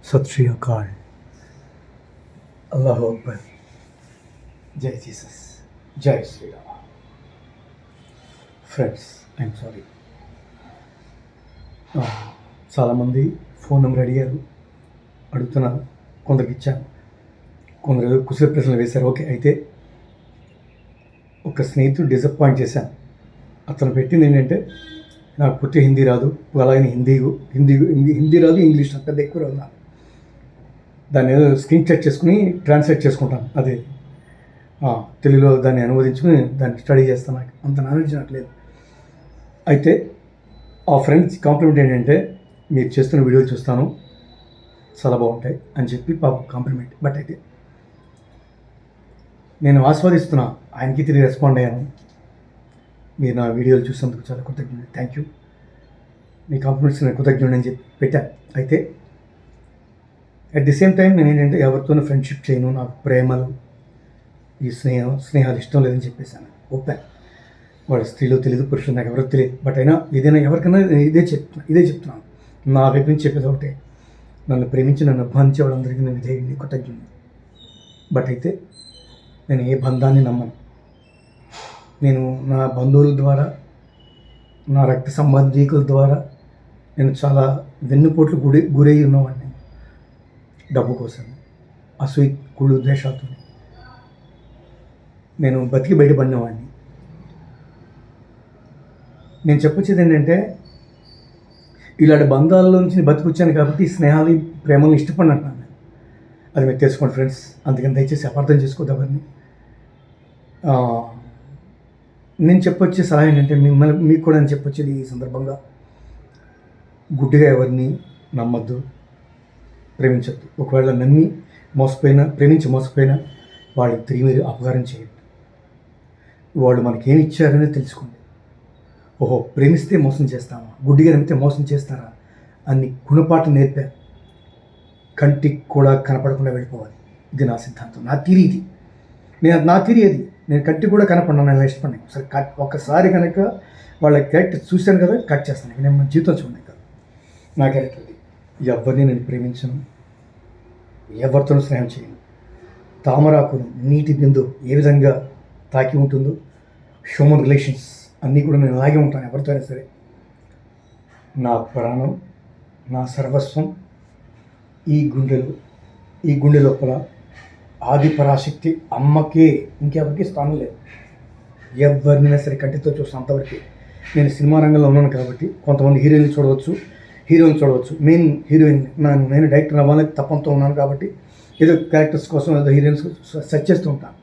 सत श्री अकाल, अल्लाह अकबर, जय जीसस, जय Shri Ram. Friends, I'm sorry. చాలామంది ఫోన్ నెంబర్ అడిగారు, అడుగుతున్నారు. కొందరికి ఇచ్చాను, కొందరు కుశల ప్రశ్నలు వేశారు. ఓకే, అయితే ఒక స్నేహితుడు డిసప్పాయింట్ చేశాను. అతను పెట్టింది ఏంటంటే, నాకు పుట్టి హిందీ రాదు, అలాగే హిందీ హిందీ హిందీ రాదు, ఇంగ్లీష్ నాకు పెద్ద ఎక్కువ రాదు. దాన్ని ఏదో స్క్రీన్ షాట్ చేసుకుని ట్రాన్స్లేట్ చేసుకుంటాను. అది తెలుగులో దాన్ని అనువదించుకుని దాన్ని స్టడీ చేస్తాను. నాకు అంత నాలెడ్జ్ నాకు లేదు. అయితే ఆ ఫ్రెండ్స్ కాంప్లిమెంట్ ఏంటంటే, మీరు చేస్తున్న వీడియోలు చూస్తాను, చాలా బాగుంటాయి అని చెప్పి పాపం కాంప్లిమెంట్. బట్ అయితే నేను ఆస్వాదిస్తున్నా, ఆయనకి తిరిగి రెస్పాండ్ అయ్యాను. మీరు నా వీడియోలు చూసినందుకు చాలా కృతజ్ఞుడు, థ్యాంక్ యూ. మీ కాంప్లిమెంట్స్ నేను కృతజ్ఞుడు అని చెప్పి పెట్టాను. అయితే అట్ ది సేమ్ టైం నేను ఏంటంటే, ఎవరితోనూ ఫ్రెండ్షిప్ చేయను, నాకు ప్రేమలు ఈ స్నేహాలు ఇష్టం లేదని చెప్పేశాను. ఒప్పాను. వాడు స్త్రీలో తెలియదు, పురుషులు నాకు ఎవరో తెలియదు. బట్ అయినా ఏదైనా ఎవరికైనా ఇదే చెప్తున్నాను. నా వైపు నుంచి చెప్పేది ఒకటే, నన్ను ప్రేమించి నన్ను అభిమానించే వాళ్ళందరికీ నేను ఇదే కృతజ్ఞుడు. బట్ అయితే నేను ఏ బంధాన్ని నమ్మను. నేను నా బంధువుల ద్వారా, నా రక్త సంబంధీకుల ద్వారా నేను చాలా వెన్నుపోట్లు గురై ఉన్నవాడిని. డబ్బు కోసం, అసూయ, కుళ్ళు, ద్వేషాలతో నేను బతికి బయటపడినవాడిని. నేను చెప్పొచ్చేది ఏంటంటే, ఇలాంటి బంధాల్లో నుంచి బతికొచ్చాను కాబట్టి స్నేహాలు, ప్రేమలు ఇష్టపడినట్టున్నాను నేను. అది మీరు తెలుసుకోండి ఫ్రెండ్స్. అందుకని దయచేసి అపార్థం చేసుకోవద్దు ఎవరిని. నేను చెప్పొచ్చే సలహా ఏంటంటే, మీకు కూడా నేను చెప్పొచ్చేది ఈ సందర్భంగా, గుడ్డిగా ఎవరిని నమ్మద్దు, ప్రేమించద్దు. ఒకవేళ నమ్మి మోసపోయినా, ప్రేమించి మోసపోయినా వాళ్ళకి తిరిగి మీరు అపకారం చేయొద్దు. వాళ్ళు మనకేమి ఇచ్చారని తెలుసుకోండి. ఓహో, ప్రేమిస్తే మోసం చేస్తామా, గుడ్డిగా నమ్మితే మోసం చేస్తారా అన్ని గుణపాఠం నేర్పారు. కంటికి కూడా కనపడకుండా వెళ్ళిపోవాలి. ఇది నా సిద్ధాంతం, నా తీరి ఇది. నా తీరి అది. నేను కంటికి కూడా కనపడినా నేను ఇష్టపడినాను. సరే, ఒక్కసారి కనుక వాళ్ళ క్యారెక్టర్ చూశాను కదా, కట్ చేస్తాను. నేను మన జీవితం చూడలేదు కదా. నా క్యారెక్టర్ అది. ఎవరిని నేను ప్రేమించను, ఎవరితోనూ స్నేహం చేయను. తామరాకును నీటి బిందు ఏ విధంగా తాకి ఉంటుందో, హ్యూమన్ రిలేషన్స్ అన్నీ కూడా నేను అలాగే ఉంటాను ఎవరితో అయినా సరే. నా ప్రాణం, నా సర్వస్వం ఈ గుండె లోపల ఆది పరాశక్తి అమ్మకే, ఇంకెవరికి స్థానం లేదు. ఎవరినైనా సరే కంటితో చూస్తాను అంతవరకు. నేను సినిమా రంగంలో ఉన్నాను కాబట్టి కొంతమంది హీరోయిన్లు చూడవచ్చు, హీరోయిన్ చూడవచ్చు. మెయిన్ హీరోయిన్ నేను డైరెక్టర్ అవ్వాలని తప్పంతో ఉన్నాను కాబట్టి ఏదో క్యారెక్టర్స్ కోసం ఏదో హీరోయిన్స్ సెర్చ్ చేస్తూ ఉంటాను.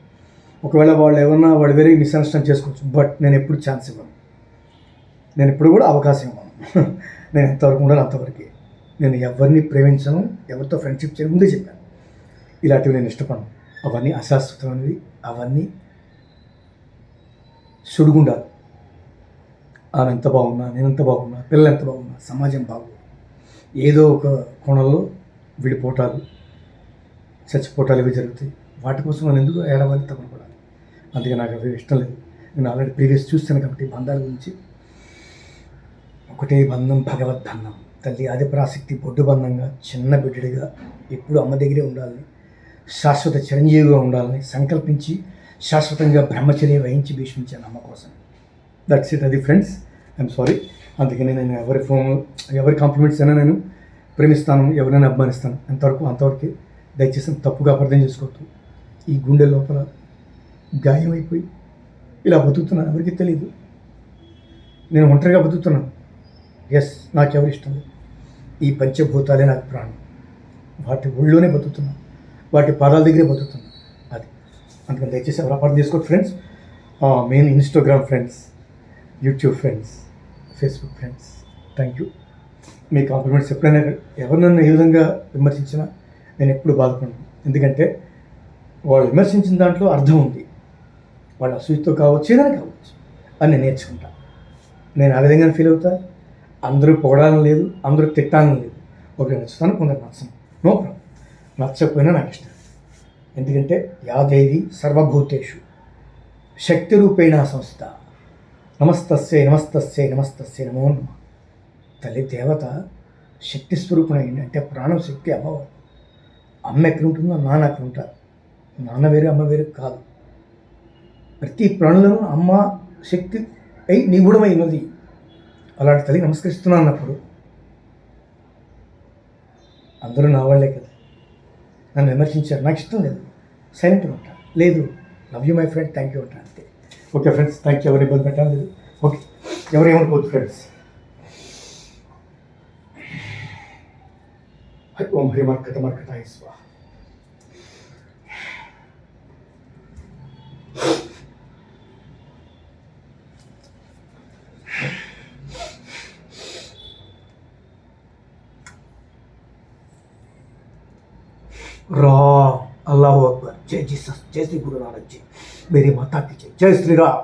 ఒకవేళ వాళ్ళు వేరే మిస్అండర్స్టాండ్ చేసుకోవచ్చు. బట్ నేను ఎప్పుడు ఛాన్స్ ఇవ్వను, నేను ఎప్పుడు కూడా అవకాశం ఇవ్వను. నేను ఎంతవరకు ఉండాలి అంతవరకే. నేను ఎవరిని ప్రేమించను, ఎవరితో ఫ్రెండ్షిప్ చేయను, ముందే చెప్పాను. ఇలాంటివి నేను ఇష్టపడను. అవన్నీ అశాశ్వతమైనవి, అవన్నీ సుడిగుండాలు. ఆమె ఎంత బాగున్నా, నేను ఎంత బాగున్నా, పిల్లలు ఎంత బాగున్నా, సమాజం బాగు, ఏదో ఒక కోణంలో విడిపోటాలు, చచ్చిపోటాలు ఇవి జరుగుతాయి. వాటి కోసం మనం ఎందుకు ఏడవాలి, తప్పనపడాలి. అందుకే నాకు అవి ఇష్టం లేదు. నేను ఆల్రెడీ ప్రీవియస్ చూస్తాను కాబట్టి బంధాల గురించి. ఒకటే బంధం, భగవద్బంధం. తల్లి ఆదిపరాశక్తి బొడ్డు బంధంగా, చిన్న బిడ్డడిగా ఎప్పుడు అమ్మ దగ్గరే ఉండాలని, శాశ్వత చిరంజీవిగా ఉండాలని సంకల్పించి శాశ్వతంగా బ్రహ్మచర్య వహించి భీష్మించాను అమ్మ కోసం. That's it. అది ఫ్రెండ్స్, ఐఎమ్ సారీ. అందుకని నేను ఎవరి కాంప్లిమెంట్స్ అయినా నేను ప్రేమిస్తాను, ఎవరైనా అభిమానిస్తాను. అంతవరకే. దయచేసి తప్పుగా అర్థం చేసుకోవద్దు. ఈ గుండె లోపల గాయం అయిపోయి ఇలా బతుకుతున్నాను, ఎవరికి తెలియదు. నేను ఒంటరిగా బతుకుతున్నాను. ఎస్, నాకెవరు ఇష్టం లేదు. ఈ పంచభూతాలే నాకు ప్రాణం. వాటి ఒళ్ళోనే బతుకుతున్నాను, వాటి పాదాల దగ్గరే బతుకుతున్నాను. అది అందుకని దయచేసి ఎవరు అపార్థం చేసుకోవద్దు friends. Main Instagram friends, YouTube friends, Facebook friends, thank you. Me compliments ఎప్పుడైనా ఎవరినన్నా ఏ విధంగా విమర్శించినా నేను ఎప్పుడు బాధపడను. ఎందుకంటే వాళ్ళు విమర్శించిన దాంట్లో అర్థం ఉంది. వాళ్ళు అసూయతో కావచ్చు, ఏదైనా కావచ్చు అని నేను నేర్చుకుంటాను. నేను ఆ విధంగా ఫీల్ అవుతా. అందరూ పొగడాలని లేదు, అందరూ తిట్టాలని లేదు. ఒకరు నచ్చుతాను, కొందరు నచ్చను, నో ప్రాబ్లం. నచ్చకపోయినా నాకు ఇష్టం. ఎందుకంటే యాదేవి సర్వభూతేషు శక్తి రూపేణ సంస్థ. నమస్తస్యై నమస్తస్యై నమస్తస్యై నమో నమః. తల్లి దేవత శక్తి స్వరూపుడైంది. అంటే ప్రాణం శక్తి అమ్మవారు. అమ్మ ఎక్కడ ఉంటుందో నాన్న అక్కడ ఉంటారు. నాన్న వేరే అమ్మ వేరే కాదు. ప్రతి ప్రాణులను అమ్మ శక్తి అయి నిగూఢమై ఉన్నది. అలాంటి తల్లి నమస్కరిస్తున్నాను అన్నప్పుడు అందరూ నా వాళ్ళే కదా, నన్ను విమర్శించారు, నాకు ఇష్టం లేదు, సైలెంట్గా ఉంటాను. లేదు, love you my friend, thank you అంటాను అంతే. Okay friends, thank you. ఎవరు ఇబ్బంది పెట్టాలి లేదు. ఓకే, ఎవరు ఏమనుకోవద్దు ఫ్రెండ్స్. ఓం హ్రీ మార్కట మార్కటాయ స్వాహ. राम, अल्लाह अकबर, जय जीसस, जय श्री गुरु नानक जी, मेरी माता की जय, जय श्री राम।